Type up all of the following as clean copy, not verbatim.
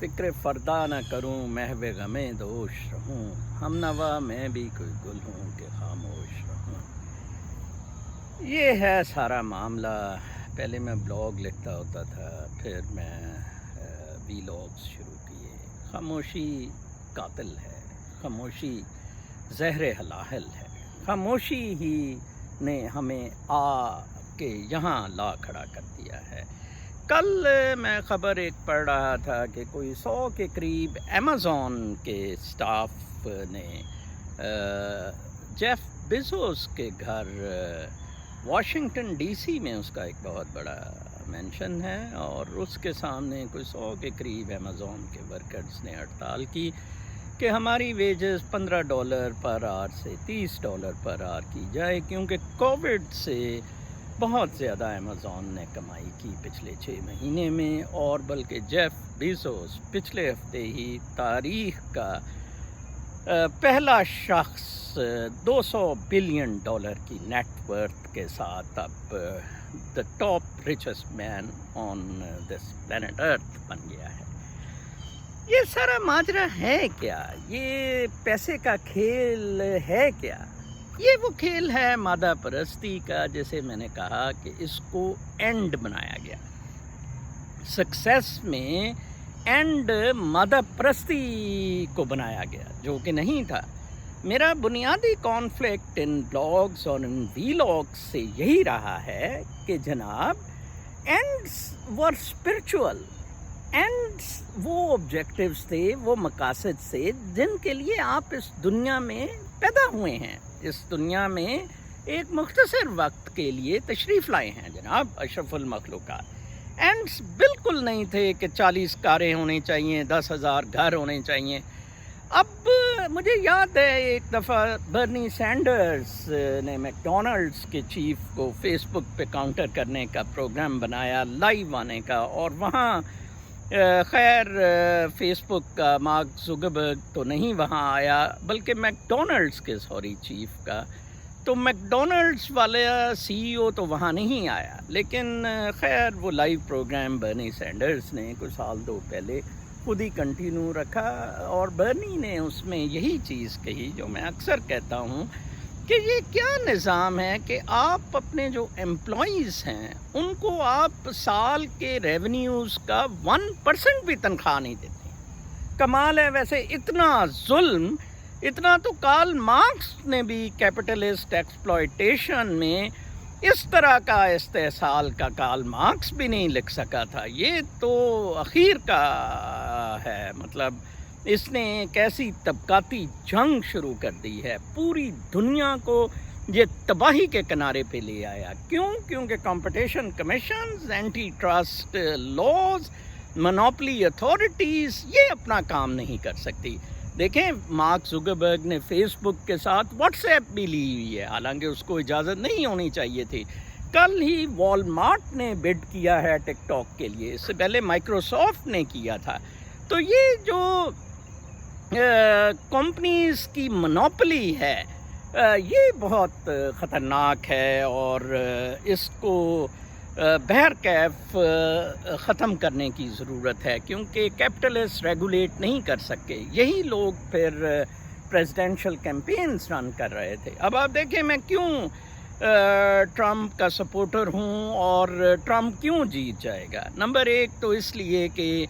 فکر فردا نہ کروں محو غم دوش رہوں، ہم نوا میں بھی کوئی گل ہوں کہ خاموش رہوں۔ یہ ہے سارا معاملہ۔ پہلے میں بلاگ لکھتا ہوتا تھا، پھر میں وی لاگس شروع کیے۔ خاموشی قاتل ہے، خاموشی زہر حلاحل ہے، خاموشی ہی نے ہمیں آ کے یہاں لا کھڑا کر دیا ہے۔ کل میں خبر ایک پڑھ رہا تھا کہ کوئی 100 کے قریب امیزون کے سٹاف نے جیف بیزوس کے گھر واشنگٹن ڈی سی میں، اس کا ایک بہت بڑا مینشن ہے، اور اس کے سامنے کوئی 100 کے قریب امیزون کے ورکرز نے ہڑتال کی کہ ہماری ویجز $15 پر آور سے $30 پر آور کی جائے، کیونکہ کووڈ سے بہت زیادہ امیزون نے کمائی کی پچھلے 6 مہینے میں، اور بلکہ جیف بیزوس پچھلے ہفتے ہی تاریخ کا پہلا شخص $200 بلین کی نیٹ ورتھ کے ساتھ اب the top richest man on this planet earth بن گیا ہے۔ یہ سارا ماجرا ہے کیا؟ یہ پیسے کا کھیل ہے کیا؟ یہ وہ کھیل ہے مادہ پرستی کا، جیسے میں نے کہا کہ اس کو اینڈ بنایا گیا۔ سکسیس میں اینڈ مادہ پرستی کو بنایا گیا، جو کہ نہیں تھا۔ میرا بنیادی کانفلکٹ ان بلاگز اور ان وی لاگز سے یہی رہا ہے کہ جناب اینڈز ور اسپرچول، اینڈز وہ آبجیکٹیوز تھے، وہ مقاصد سے جن کے لیے آپ اس دنیا میں پیدا ہوئے ہیں، اس دنیا میں ایک مختصر وقت کے لیے تشریف لائے ہیں جناب اشرف المخلوقات۔ اینڈز بالکل نہیں تھے کہ 40 کاریں ہونی چاہیے، 10,000 گھر ہونے چاہیے۔ اب مجھے یاد ہے ایک دفعہ برنی سینڈرز نے میک ڈونلڈس کے چیف کو فیس بک پہ کاؤنٹر کرنے کا پروگرام بنایا، لائیو آنے کا، اور وہاں خیر فیس بک کا مارک زکربرگ تو نہیں وہاں آیا، بلکہ میک ڈونلڈس کے چیف کا، تو میک ڈونلڈس والے سی ای او تو وہاں نہیں آیا، لیکن خیر وہ لائیو پروگرام برنی سینڈرز نے کچھ سال 2 پہلے خود ہی کنٹینیو رکھا، اور برنی نے اس میں یہی چیز کہی جو میں اکثر کہتا ہوں کہ یہ کیا نظام ہے کہ آپ اپنے جو امپلائیز ہیں ان کو آپ سال کے ریونیوز کا 1% بھی تنخواہ نہیں دیتے۔ کمال ہے ویسے، اتنا ظلم، اتنا تو کارل مارکس نے بھی کیپٹلسٹ ایکسپلائٹیشن میں اس طرح کا استحصال کا کارل مارکس بھی نہیں لکھ سکا تھا۔ یہ تو اخیر کا ہے، مطلب اس نے ایک ایسی طبقاتی جنگ شروع کر دی ہے، پوری دنیا کو یہ تباہی کے کنارے پہ لے آیا۔ کیوں؟ کیونکہ competition commissions, anti trust laws, monopoly authorities یہ اپنا کام نہیں کر سکتی۔ دیکھیں مارک زکربرگ نے فیس بک کے ساتھ واٹس ایپ بھی لی ہوئی ہے، حالانکہ اس کو اجازت نہیں ہونی چاہیے تھی۔ کل ہی والمارٹ نے بڈ کیا ہے ٹک ٹاک کے لیے، اس سے پہلے مائکروسافٹ نے کیا تھا۔ تو یہ جو کمپنیز کی مونوپلی ہے یہ بہت خطرناک ہے، اور اس کو بہرکیف ختم کرنے کی ضرورت ہے، کیونکہ کیپٹلسٹ ریگولیٹ نہیں کر سکے۔ یہی لوگ پھر پریزیڈینشل کیمپینز رن کر رہے تھے۔ اب آپ دیکھیں میں کیوں ٹرمپ کا سپورٹر ہوں، اور ٹرمپ کیوں جیت جائے گا۔ نمبر 1 تو اس لیے کہ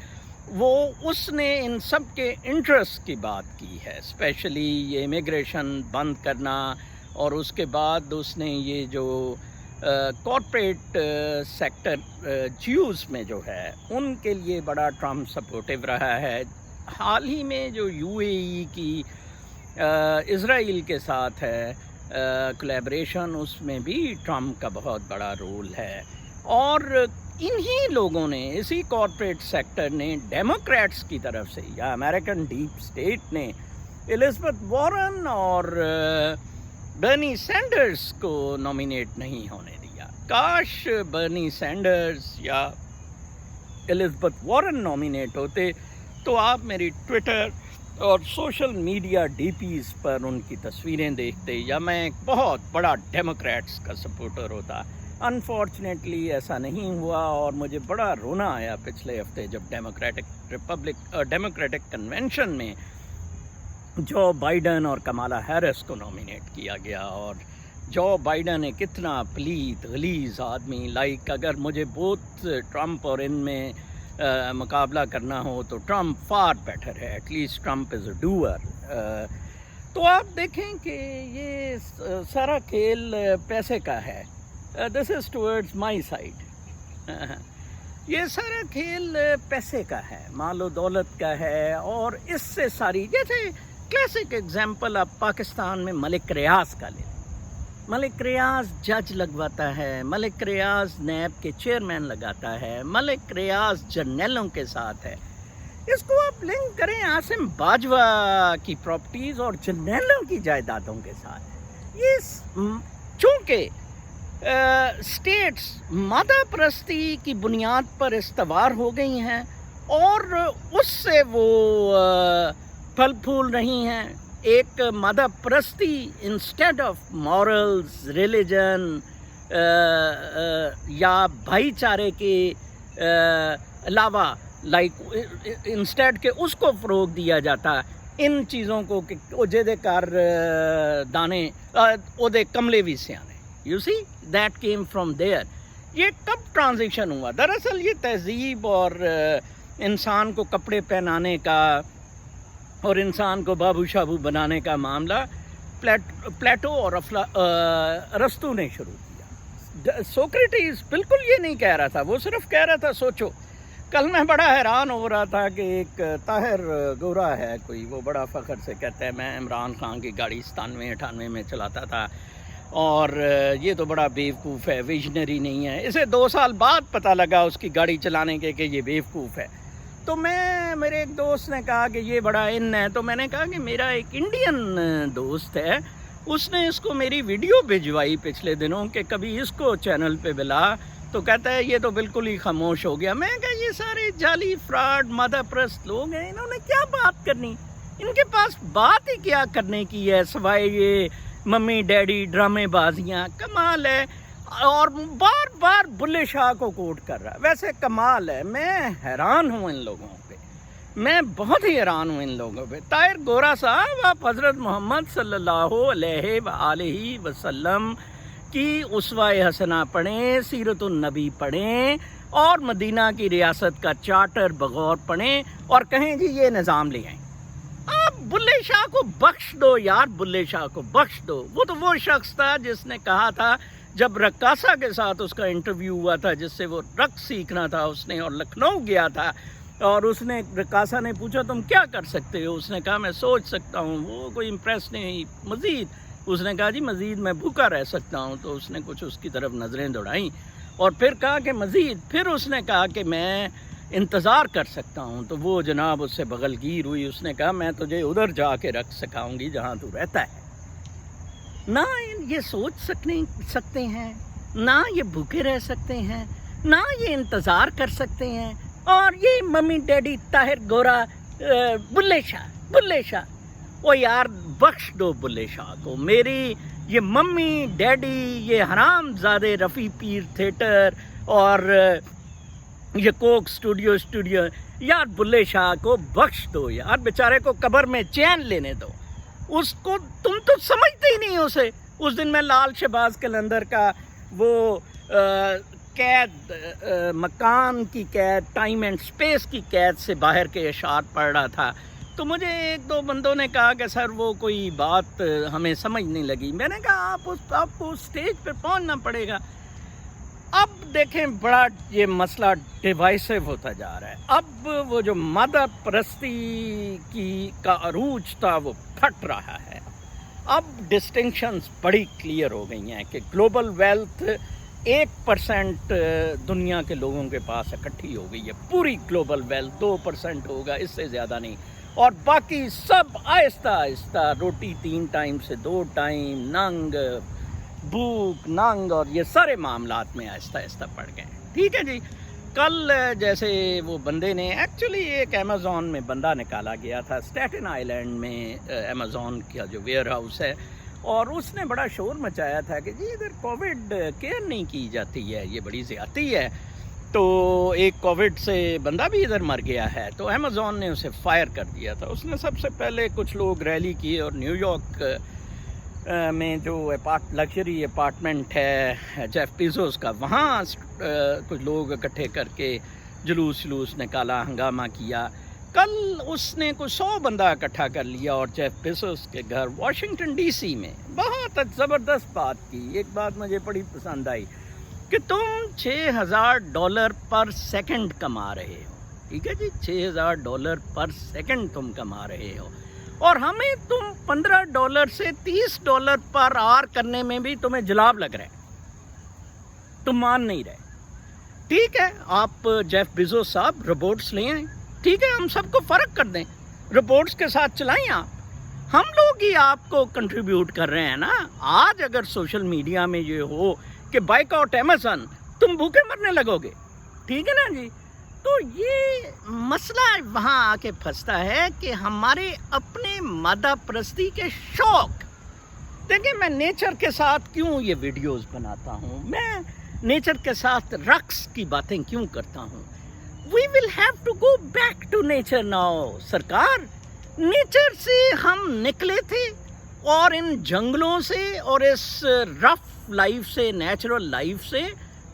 اس نے ان سب کے انٹرسٹ کی بات کی ہے، اسپیشلی یہ امیگریشن بند کرنا، اور اس کے بعد اس نے یہ جو کارپوریٹ سیکٹر جیوز میں جو ہے ان کے لیے بڑا ٹرمپ سپورٹیو رہا ہے۔ حال ہی میں جو یو اے ای کی اسرائیل کے ساتھ ہے کولیبریشن، اس میں بھی ٹرمپ کا بہت بڑا رول ہے، اور انہی لوگوں نے، اسی کارپوریٹ سیکٹر نے ڈیموکریٹس کی طرف سے یا امریکن ڈیپ اسٹیٹ نے الزبتھ وارن اور برنی سینڈرز کو نامینیٹ نہیں ہونے دیا۔ کاش برنی سینڈرز یا الزبتھ وارن نامینیٹ ہوتے تو آپ میری ٹویٹر اور سوشل میڈیا ڈی پیز پر ان کی تصویریں دیکھتے، یا میں ایک بہت بڑا ڈیموکریٹس کا سپورٹر ہوتا۔ انفارچونیٹلی ایسا نہیں ہوا، اور مجھے بڑا رونا آیا پچھلے ہفتے جب ڈیموکریٹک کنونشن میں جو بائیڈن اور کمالا ہیرس کو نامینیٹ کیا گیا، اور جو بائیڈن ایک اتنا پلیت غلیظ آدمی، لائک اگر مجھے بہت ٹرمپ اور ان میں مقابلہ کرنا ہو تو ٹرمپ فار بیٹر ہے، at least Trump is a doer. تو آپ دیکھیں کہ یہ سارا کھیل پیسے کا ہے. دس از ٹورڈز مائی سائڈ. یہ سارا کھیل پیسے کا ہے، مال و دولت کا ہے، اور اس سے ساری، جیسے کلاسک ایگزامپل آپ پاکستان میں ملک ریاض کا لیں. ملک ریاض جج لگواتا ہے، ملک ریاض نیب کے چیئرمین لگاتا ہے، ملک ریاض جرنیلوں کے ساتھ ہے. اس کو آپ لنک کریں عاصم باجوہ کی پراپرٹیز اور جرنیلوں کی جائیدادوں کے ساتھ. یہ چونکہ اسٹیٹس مادہ پرستی کی بنیاد پر استوار ہو گئی ہیں اور اس سے وہ پھل پھول رہی ہیں. ایک مادہ پرستی انسٹیڈ آف مورلز، ریلیجن یا بھائی چارے کے علاوہ، لائک انسٹیڈ کہ اس کو فروغ دیا جاتا ان چیزوں کو کہ جے کار دانے اودے کملے بھی سیانے. You see that came from there. یہ کب ٹرانزیشن ہوا؟ دراصل یہ تہذیب اور انسان کو کپڑے پہنانے کا اور انسان کو بابو شابو بنانے کا معاملہ پلیٹو اور ارسطو نے شروع کیا. سوکریٹیز بالکل یہ نہیں کہہ رہا تھا، وہ صرف کہہ رہا تھا سوچو. کل میں بڑا حیران ہو رہا تھا کہ ایک طاہر گورا ہے کوئی، وہ بڑا فخر سے کہتا ہے میں عمران خان کی گاڑی 97-98 میں چلاتا تھا، اور یہ تو بڑا بیوقوف ہے، ویژنری نہیں ہے. اسے 2 سال بعد پتہ لگا اس کی گاڑی چلانے کے کہ یہ بیوقوف ہے. تو میرے ایک دوست نے کہا کہ یہ بڑا ان ہے، تو میں نے کہا کہ میرا ایک انڈین دوست ہے، اس نے اس کو میری ویڈیو بھجوائی پچھلے دنوں کہ کبھی اس کو چینل پہ بلا، تو کہتا ہے یہ تو بالکل ہی خاموش ہو گیا. میں کہا یہ سارے جعلی فراڈ مادہ پرست لوگ ہیں، انہوں نے کیا بات کرنی؟ ان کے پاس بات ہی کیا کرنے کی ہے سوائے یہ ممی ڈیڈی ڈرامے بازیاں. کمال ہے، اور بار بار بلے شاہ کو کوٹ کر رہا ہے. ویسے کمال ہے، میں حیران ہوں ان لوگوں پہ، میں بہت ہی حیران ہوں ان لوگوں پہ. طاہر گورا صاحب، آپ حضرت محمد صلی اللہ علیہ وآلہ وسلم کی اسوہ حسنہ پڑھیں، سیرت النبی پڑھیں، اور مدینہ کی ریاست کا چارٹر بغور پڑھیں اور کہیں جی یہ نظام لے آئیں. آپ بلے شاہ کو بخش دو یار، بلے شاہ کو بخش دو. وہ تو وہ شخص تھا جس نے کہا تھا، جب رقاصہ کے ساتھ اس کا انٹرویو ہوا تھا جس سے وہ رقص سیکھنا تھا اس نے، اور لکھنؤ گیا تھا، اور اس نے رقاصہ نے پوچھا تم کیا کر سکتے ہو؟ اس نے کہا میں سوچ سکتا ہوں. وہ کوئی امپریس نہیں ہوئی. مزید اس نے کہا جی مزید میں بھوکا رہ سکتا ہوں. تو اس نے کچھ اس کی طرف نظریں دوڑائیں اور پھر کہا کہ مزید. پھر اس نے کہا کہ میں انتظار کر سکتا ہوں. تو وہ جناب اس سے بغل گیر ہوئی. اس نے کہا میں تجھے ادھر جا کے رکھ سکھاؤں گی جہاں تو رہتا ہے. نہ یہ سوچ سکتے ہیں، نہ یہ بھوکے رہ سکتے ہیں، نہ یہ انتظار کر سکتے ہیں. اور یہ ممی ڈیڈی طاہر گورا، بلے شاہ، وہ یار بخش دو بلے شاہ کو. میری یہ ممی ڈیڈی، یہ حرام زادے رفیع پیر تھیٹر اور یہ کوک اسٹوڈیو، یار بلے شاہ کو بخش دو یار. بیچارے کو قبر میں چین لینے دو. اس کو تم تو سمجھتے ہی نہیں اسے. اس دن میں لال شہباز قلندر کا وہ قید، مکان کی قید، ٹائم اینڈ سپیس کی قید سے باہر کے اشعار پڑھ رہا تھا. تو مجھے 1-2 بندوں نے کہا کہ سر وہ کوئی بات ہمیں سمجھ نہیں لگی. میں نے کہا آپ کو اسٹیج پہ پہنچنا پڑے گا. اب دیکھیں بڑا یہ مسئلہ ڈیوائسو ہوتا جا رہا ہے. اب وہ جو مادہ پرستی کا عروج تھا وہ پھٹ رہا ہے. اب ڈسٹنکشنز بڑی کلیئر ہو گئی ہیں کہ گلوبل ویلتھ 1% دنیا کے لوگوں کے پاس اکٹھی ہو گئی ہے. پوری گلوبل ویلتھ 2% ہوگا، اس سے زیادہ نہیں. اور باقی سب آہستہ آہستہ روٹی 3 ٹائم سے 2 ٹائم، ننگ، بھوک، ننگ، اور یہ سارے معاملات میں آہستہ آہستہ پڑ گئے. ٹھیک ہے جی. کل جیسے وہ بندے نے ایکچولی ایک امیزون میں بندہ نکالا گیا تھا اسٹیٹن آئی لینڈ میں. امیزون کا جو ویئر ہاؤس ہے اور اس نے بڑا شور مچایا تھا کہ جی ادھر کووڈ کیئر نہیں کی جاتی ہے، یہ بڑی زیادتی ہے. تو ایک کووڈ سے بندہ بھی ادھر مر گیا ہے. تو امیزون نے اسے فائر کر دیا تھا. اس نے سب سے پہلے کچھ لوگ ریلی کی اور نیو یارک میں جو لگژری اپارٹمنٹ ہے جیف بیزوس کا، وہاں کچھ لوگ اکٹھے کر کے جلوس نکالا، ہنگامہ کیا. کل اس نے کوئی 100 بندہ اکٹھا کر لیا اور جیف بیزوس کے گھر واشنگٹن ڈی سی میں بہت زبردست بات کی. ایک بات مجھے بڑی پسند آئی کہ تم $6,000 پر سیکنڈ کما رہے ہو. ٹھیک ہے جی، $6,000 پر سیکنڈ تم کما رہے ہو، اور ہمیں تم $15 سے $30 پر آور کرنے میں بھی تمہیں جلاب لگ رہا ہے، تم مان نہیں رہے. ٹھیک ہے، آپ جیف بیزوس صاحب روبوٹس لے آئیں، ٹھیک ہے، ہم سب کو فرق کر دیں، روبوٹس کے ساتھ چلائیں آپ. ہم لوگ ہی آپ کو کنٹریبیوٹ کر رہے ہیں نا. آج اگر سوشل میڈیا میں یہ ہو کہ بائک آؤٹ امیزون، تم بھوکے مرنے لگو گے. ٹھیک ہے نا جی. تو یہ مسئلہ وہاں آ کے پھنستا ہے کہ ہمارے اپنے مادہ پرستی کے شوق. دیکھیں، میں نیچر کے ساتھ کیوں یہ ویڈیوز بناتا ہوں، میں نیچر کے ساتھ رقص کی باتیں کیوں کرتا ہوں. We will have to go back to nature now. سرکار، نیچر سے ہم نکلے تھے، اور ان جنگلوں سے اور اس رف لائف سے، نیچرل لائف سے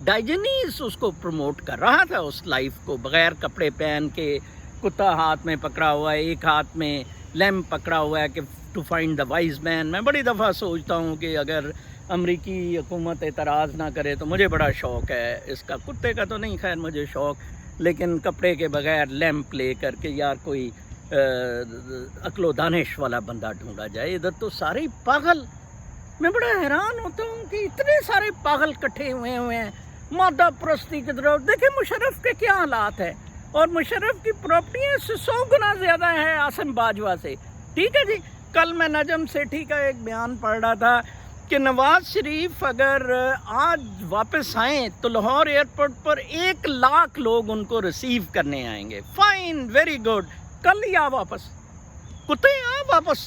ڈائجنیز اس کو پروموٹ کر رہا تھا. اس لائف کو بغیر کپڑے پہن کے، کتا ہاتھ میں پکڑا ہوا ہے، ایک ہاتھ میں لیمپ پکڑا ہوا ہے کہ ٹو فائنڈ دا وائز مین. میں بڑی دفعہ سوچتا ہوں کہ اگر امریکی حکومت اعتراض نہ کرے تو مجھے بڑا شوق ہے اس کا. کتے کا تو نہیں خیر مجھے شوق، لیکن کپڑے کے بغیر لیمپ لے کر کے یار کوئی عقل و دانش والا بندہ ڈھونڈا جائے. ادھر تو سارے پاگل. میں بڑا حیران ہوتا ہوں کہ اتنے سارے پاگل کٹھے ہوئے ہیں مادہ پرستی کی طرف. دیکھیں مشرف کے کیا حالات ہیں، اور مشرف کی پراپرٹیاں اس سے 100 گنا زیادہ ہیں عاصم باجوہ سے. ٹھیک ہے جی. کل میں نجم سیٹھی کا ایک بیان پڑھ رہا تھا کہ نواز شریف اگر آج واپس آئیں تو لاہور ایئرپورٹ پر 1 لاکھ لوگ ان کو ریسیو کرنے آئیں گے. Fine, very good. کل ہی آ واپس، کتے آ واپس.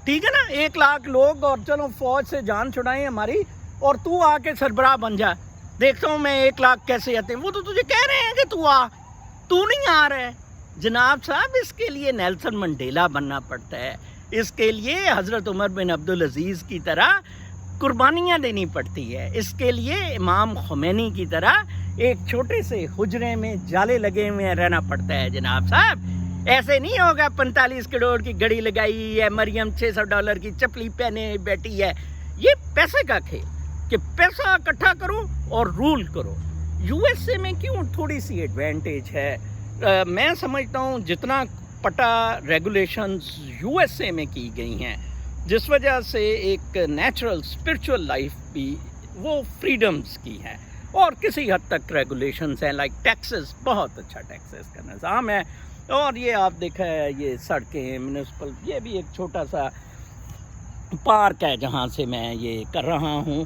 ٹھیک ہے نا، 1 لاکھ لوگ، اور چلو فوج سے جان چھڑائیں ہماری، اور تو آ کے سربراہ بن جا. دیکھتا ہوں میں 1 لاکھ کیسے آتے ہیں. وہ تو تجھے کہہ رہے ہیں کہ تو آ، تو نہیں آ رہا ہے. جناب صاحب، اس کے لیے نیلسن منڈیلا بننا پڑتا ہے، اس کے لیے حضرت عمر بن عبدالعزیز کی طرح قربانیاں دینی پڑتی ہے، اس کے لیے امام خمینی کی طرح ایک چھوٹے سے حجرے میں جالے لگے ہوئے رہنا پڑتا ہے. جناب صاحب، ایسے نہیں ہوگا 45 کروڑ کی گھڑی لگائی ہے، مریم $600 کی چپلی پہنے بیٹھی ہے. یہ پیسے کا کھیل کہ پیسہ اکٹھا کرو اور رول کرو. یو ایس اے میں کیوں تھوڑی سی ایڈوانٹیج ہے. میں سمجھتا ہوں جتنا پٹا ریگولیشنز یو ایس اے میں کی گئی ہیں، جس وجہ سے ایک نیچرل اسپرچول لائف بھی وہ فریڈمز کی ہیں، اور کسی حد تک ریگولیشنز ہیں لائک ٹیکسز. بہت اچھا ٹیکسز کا نظام ہے. اور یہ آپ دیکھا ہے، یہ سڑکیں میونسپل، یہ بھی ایک چھوٹا سا پارک ہے جہاں سے میں یہ کر رہا ہوں.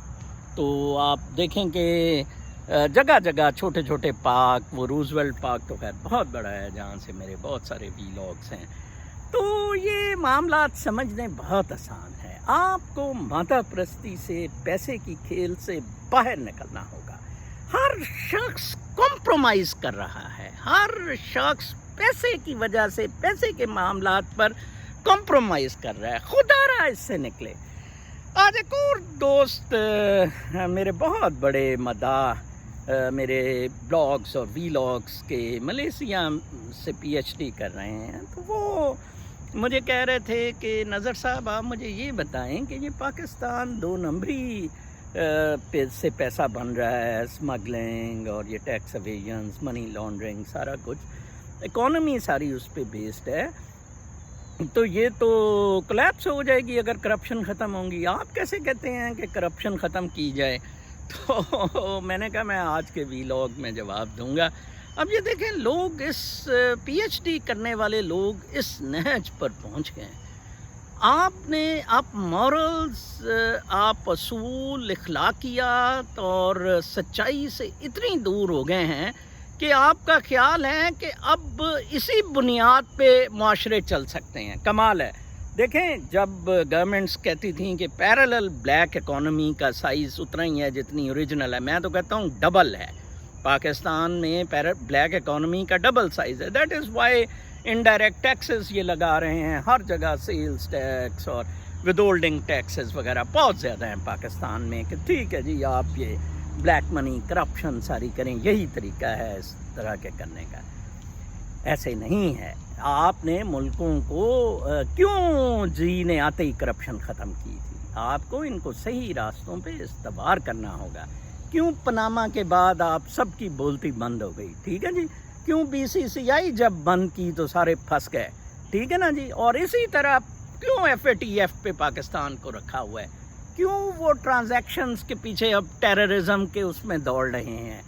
تو آپ دیکھیں کہ جگہ جگہ چھوٹے چھوٹے پارک، وہ روزویلٹ پارک تو خیر بہت بڑا ہے جہاں سے میرے بہت سارے ویلاگس ہیں. تو یہ معاملات سمجھنے بہت آسان ہے. آپ کو مادہ پرستی سے، پیسے کی کھیل سے باہر نکلنا ہوگا. ہر شخص کمپرومائز کر رہا ہے، ہر شخص پیسے کی وجہ سے، پیسے کے معاملات پر کمپرومائز کر رہا ہے. خدا را اس سے نکلے. آج ایک اور دوست میرے بہت بڑے مداح میرے بلاگز اور ویلاگز کے ملیشیا سے پی ایچ ڈی کر رہے ہیں. تو وہ مجھے کہہ رہے تھے کہ نظر صاحب، آپ مجھے یہ بتائیں کہ یہ پاکستان 2 نمبری سے پیسہ بن رہا ہے، اسمگلنگ اور یہ ٹیکس اویژنز، منی لانڈرنگ، سارا کچھ اکانومی ساری اس پہ بیسڈ ہے. تو یہ تو کلیپس ہو جائے گی اگر کرپشن ختم ہوں گی. آپ کیسے کہتے ہیں کہ کرپشن ختم کی جائے؟ تو میں نے کہا میں آج کے ویلاگ میں جواب دوں گا. اب یہ دیکھیں، لوگ اس پی ایچ ڈی کرنے والے لوگ اس نہج پر پہنچ گئے. آپ مورلز، آپ اصول، اخلاقیات اور سچائی سے اتنی دور ہو گئے ہیں کہ آپ کا خیال ہے کہ اب اسی بنیاد پہ معاشرے چل سکتے ہیں. کمال ہے. دیکھیں جب گورنمنٹس کہتی تھیں کہ پیرالل بلیک اکانومی کا سائز اتنا ہی ہے جتنی اوریجنل ہے، میں تو کہتا ہوں ڈبل ہے۔ پاکستان میں بلیک اکانومی کا ڈبل سائز ہے۔ That is why indirect taxes یہ لگا رہے ہیں ہر جگہ، سیلز ٹیکس اور ود ہولڈنگ ٹیکسز وغیرہ بہت زیادہ ہیں پاکستان میں، کہ ٹھیک ہے جی آپ یہ بلیک منی کرپشن ساری کریں، یہی طریقہ ہے اس طرح کے کرنے کا۔ ایسے نہیں ہے۔ آپ نے ملکوں کو کیوں جی نے آتے ہی کرپشن ختم کی تھی؟ آپ کو ان کو صحیح راستوں پہ استوار کرنا ہوگا۔ کیوں پاناما کے بعد آپ سب کی بولتی بند ہو گئی؟ ٹھیک ہے جی۔ کیوں BCCI جب بند کی تو سارے پھنس گئے؟ ٹھیک ہے نا جی۔ اور اسی طرح کیوں FATF پہ پاکستان کو رکھا ہوا ہے؟ کیوں وہ ٹرانزیکشنز کے پیچھے اب ٹیررزم کے اس میں دوڑ رہے ہیں؟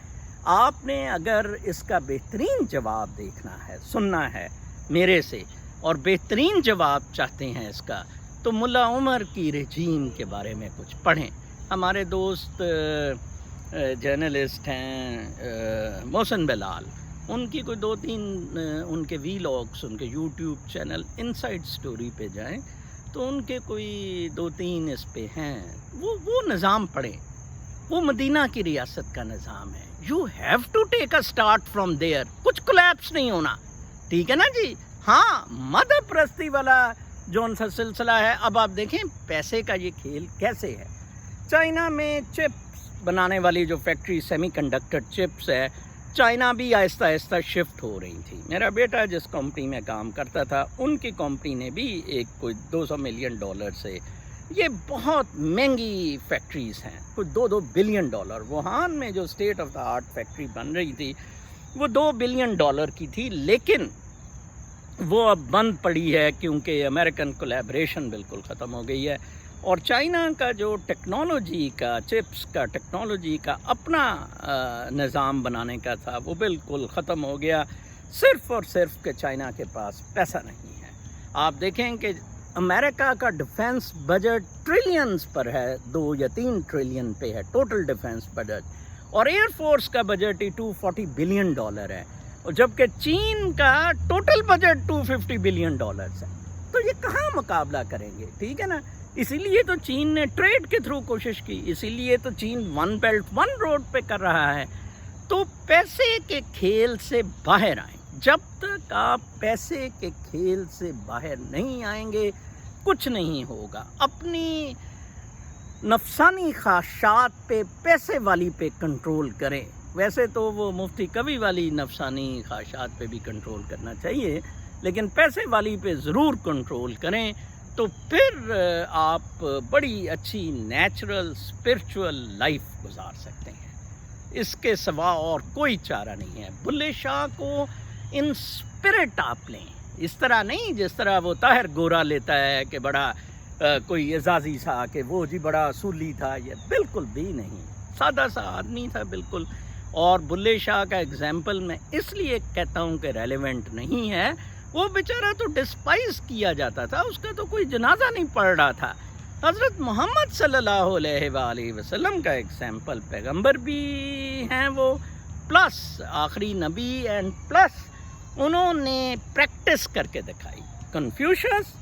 آپ نے اگر اس کا بہترین جواب دیکھنا ہے، سننا ہے میرے سے، اور بہترین جواب چاہتے ہیں اس کا، تو ملا عمر کی رجیم کے بارے میں کچھ پڑھیں۔ ہمارے دوست جرنلسٹ ہیں محسن بلال، ان کی کوئی 2-3 ان کے ویلاگس، ان کے یوٹیوب چینل انسائڈ سٹوری پہ جائیں تو ان کے کوئی 2-3 اس پہ ہیں، وہ نظام پڑھیں۔ وہ مدینہ کی ریاست کا نظام ہے۔ You have to take a start from there, کچھ کولیپس نہیں ہونا، ٹھیک ہے نا جی۔ ہاں، مذہب پرستی والا جو ان کا سلسلہ ہے، اب آپ دیکھیں پیسے کا یہ کھیل کیسے ہے۔ چائنا میں چپس بنانے والی جو فیکٹری سیمی کنڈکٹر چپس ہے، چائنا بھی آہستہ آہستہ شفٹ ہو رہی تھی۔ میرا بیٹا جس کمپنی میں کام کرتا تھا، ان کی کمپنی نے بھی ایک کوئی $200 ملین سے، یہ بہت مہنگی فیکٹریز ہیں، کوئی $2 بلین۔ ووہان میں جو state of the art factory بن رہی تھی وہ $2 بلین کی تھی، لیکن وہ اب بند پڑی ہے کیونکہ امریکن کولیبریشن بالکل ختم ہو گئی ہے، اور چائنا کا جو ٹیکنالوجی کا، چپس کا ٹیکنالوجی کا اپنا نظام بنانے کا تھا، وہ بالکل ختم ہو گیا، صرف اور صرف کہ چائنا کے پاس پیسہ نہیں ہے۔ آپ دیکھیں کہ امریکہ کا ڈیفنس بجٹ ٹریلینز پر ہے، 2 یا 3 ٹریلین پہ ہے ٹوٹل ڈیفنس بجٹ، اور ایئر فورس کا بجٹ ہی $240 بلین ہے، اور جبکہ چین کا ٹوٹل بجٹ $250 بلین ہے۔ تو یہ کہاں مقابلہ کریں گے؟ ٹھیک ہے نا۔ اسی لیے تو چین نے ٹریڈ کے تھرو کوشش کی، اسی لیے تو چین 1 بیلٹ 1 روڈ پہ کر رہا ہے۔ تو پیسے کے کھیل سے باہر آئیں۔ جب تک آپ پیسے کے کھیل سے باہر نہیں آئیں گے، کچھ نہیں ہوگا۔ اپنی نفسانی خواہشات پہ، پیسے والی پہ کنٹرول کریں۔ ویسے تو وہ مفتی کبھی والی نفسانی خواہشات پہ بھی کنٹرول کرنا چاہیے، لیکن پیسے والی پہ ضرور کنٹرول کریں، تو پھر آپ بڑی اچھی نیچرل اسپرچول لائف گزار سکتے ہیں۔ اس کے سوا اور کوئی چارہ نہیں ہے۔ بلے شاہ کو ان اسپرٹ آپ لیں، اس طرح نہیں جس طرح وہ طاہر گورا لیتا ہے کہ بڑا کوئی اعزازی سا، کہ وہ جی بڑا اصولی تھا، یہ بالکل بھی نہیں، سادہ سا آدمی تھا بالکل۔ اور بلے شاہ کا اگزامپل میں اس لیے کہتا ہوں کہ ریلیونٹ نہیں ہے، وہ بیچارہ تو ڈسپائز کیا جاتا تھا، اس کا تو کوئی جنازہ نہیں پڑھ رہا تھا۔ حضرت محمد صلی اللہ علیہ وآلہ وسلم کا ایگزامپل، پیغمبر بھی ہیں وہ، پلس آخری نبی، اینڈ پلس انہوں نے پریکٹس کر کے دکھائی، کنفیوشس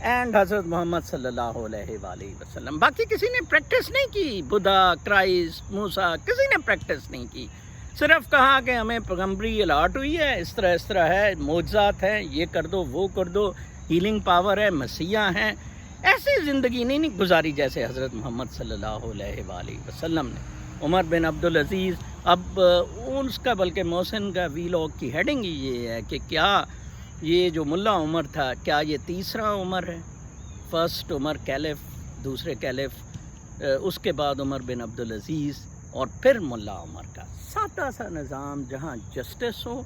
اینڈ حضرت محمد صلی اللہ علیہ وآلہ وسلم۔ باقی کسی نے پریکٹس نہیں کی، بدھا، کرائسٹ، موسیٰ، کسی نے پریکٹس نہیں کی، صرف کہا کہ ہمیں پیغمبری الاٹ ہوئی ہے، اس طرح ہے، معجزات ہیں، یہ کر دو وہ کر دو، ہیلنگ پاور ہے، مسیحا ہیں۔ ایسی زندگی نہیں گزاری جیسے حضرت محمد صلی اللہ علیہ وآلہ وسلم نے۔ عمر بن عبدالعزیز، اب اس کا بلکہ محسن کا ویلاگ کی ہیڈنگ ہی یہ ہے کہ کیا یہ جو ملا عمر تھا، کیا یہ تیسرا عمر ہے؟ فرسٹ عمر کیلف، دوسرے کیلف، اس کے بعد عمر بن عبدالعزیز، اور پھر ملا عمر کا سادہ سا نظام، جہاں جسٹس ہو،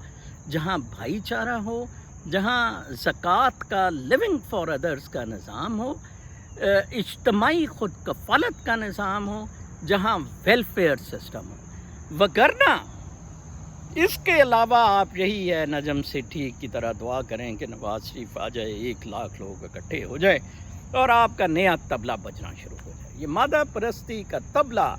جہاں بھائی چارہ ہو، جہاں زکوٰۃ کا، لیونگ فار ادرس کا نظام ہو، اجتماعی خود کفالت کا نظام ہو، جہاں ویلفیئر سسٹم ہو۔ وگرنہ اس کے علاوہ آپ یہی ہے نجم سیٹھی کی طرح دعا کریں کہ نواز شریف آ جائے، 1 لاکھ لوگ اکٹھے ہو جائے اور آپ کا نیا طبلہ بجنا شروع ہو جائے۔ یہ مادہ پرستی کا طبلہ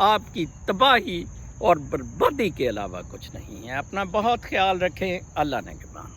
آپ کی تباہی اور بربادی کے علاوہ کچھ نہیں ہے۔ اپنا بہت خیال رکھیں، اللہ نگہبان۔